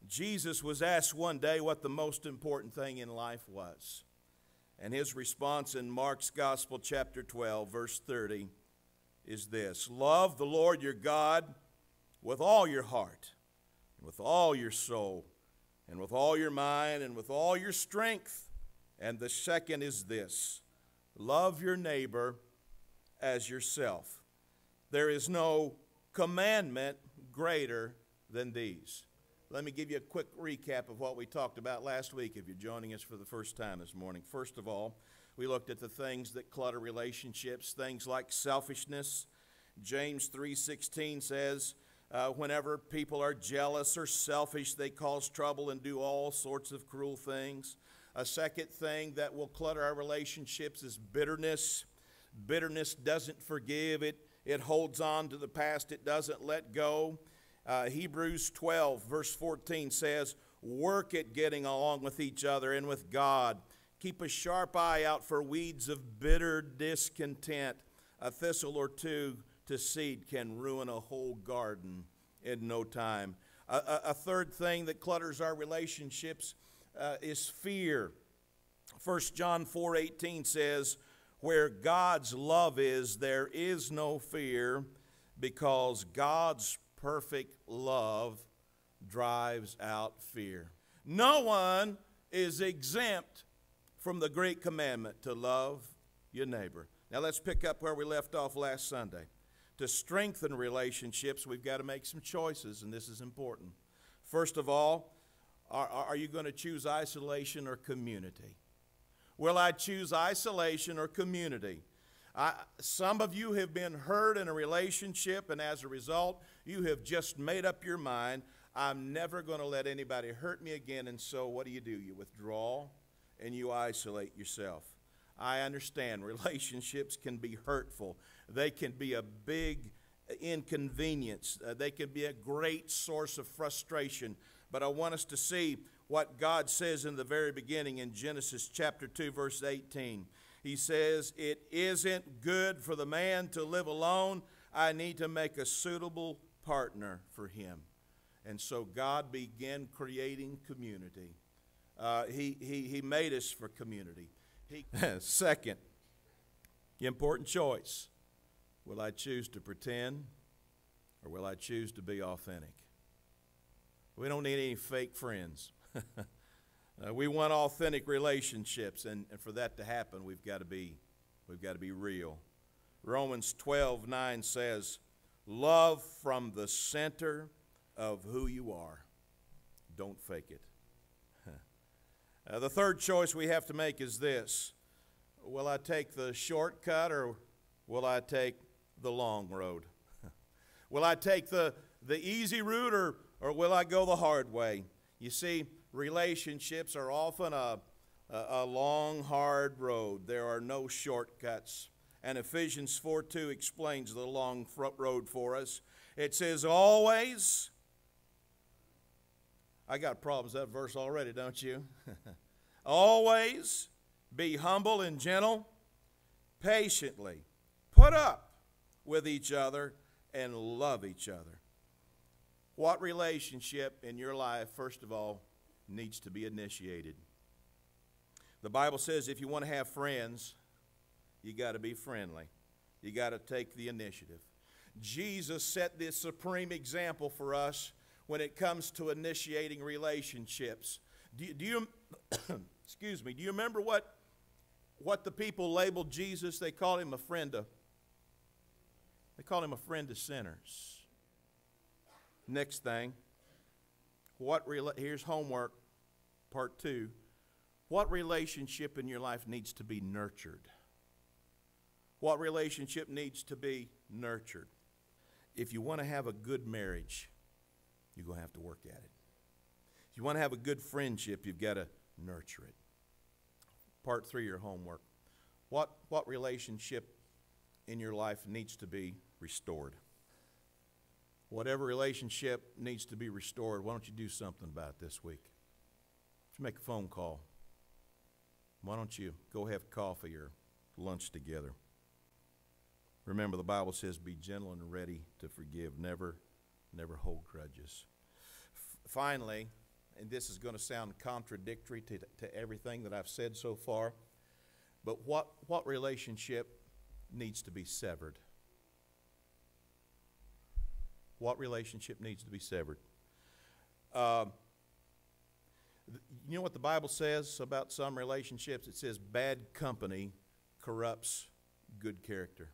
Jesus was asked one day what the most important thing in life was. And his response in Mark's Gospel, chapter 12, verse 30, is this: love the Lord your God with all your heart, and with all your soul, and with all your mind, and with all your strength. And the second is this: love your neighbor as yourself. There is no commandment greater than these. Let me give you a quick recap of what we talked about last week if you're joining us for the first time this morning. First of all, we looked at the things that clutter relationships, things like selfishness. James 3:16 says, whenever people are jealous or selfish, they cause trouble and do all sorts of cruel things. A second thing that will clutter our relationships is bitterness. Bitterness doesn't forgive. It holds on to the past. It doesn't let go. Hebrews 12, verse 14 says, work at getting along with each other and with God. Keep a sharp eye out for weeds of bitter discontent. A thistle or two to seed can ruin a whole garden in no time. A third thing that clutters our relationships is fear. 1 John 4:18 says, where God's love is, there is no fear, because God's perfect love drives out fear. No one is exempt from the great commandment to love your neighbor. Now let's pick up where we left off last Sunday. To strengthen relationships, we've got to make some choices, and this is important. First of all, are you going to choose isolation or community? Will I choose isolation or community? Some of you have been hurt in a relationship, and as a result, you have just made up your mind, I'm never going to let anybody hurt me again, and so what do? You withdraw and you isolate yourself. I understand relationships can be hurtful. They can be a big inconvenience. They can be a great source of frustration. But I want us to see what God says in the very beginning in Genesis chapter 2, verse 18. He says, it isn't good for the man to live alone. I need to make a suitable partner for him. And so God began creating community. He made us for community. Second, important choice. Will I choose to pretend, or will I choose to be authentic? We don't need any fake friends. We want authentic relationships, and for that to happen, we've got to be real. Romans 12:9 says, love from the center of who you are. Don't fake it. The third choice we have to make is this: will I take the shortcut, or will I take the long road? Will I take the easy route, or will I go the hard way? You see, relationships are often a long, hard road. There are no shortcuts. And Ephesians 4:2 explains the long road for us. It says, always. I got problems with that verse already, don't you? Always be humble and gentle, patiently put up with each other and love each other. What relationship in your life, first of all, needs to be initiated? The Bible says if you want to have friends, you got to be friendly. You got to take the initiative. Jesus set this supreme example for us when it comes to initiating relationships. Do you excuse me, do you remember what the people labeled Jesus? They called him a friend of sinners. Next thing, here's homework, part 2. What relationship in your life needs to be nurtured? What relationship needs to be nurtured? If you want to have a good marriage, you're going to have to work at it. If you want to have a good friendship, you've got to nurture it. Part 3, your homework. What relationship in your life needs to be restored? Whatever relationship needs to be restored, why don't you do something about it this week? Why don't you make a phone call? Why don't you go have coffee or lunch together? Remember, the Bible says, be gentle and ready to forgive. Never hold grudges. Finally, and this is going to sound contradictory to everything that I've said so far, but what relationship needs to be severed? What relationship needs to be severed? You know what the Bible says about some relationships? It says bad company corrupts good character.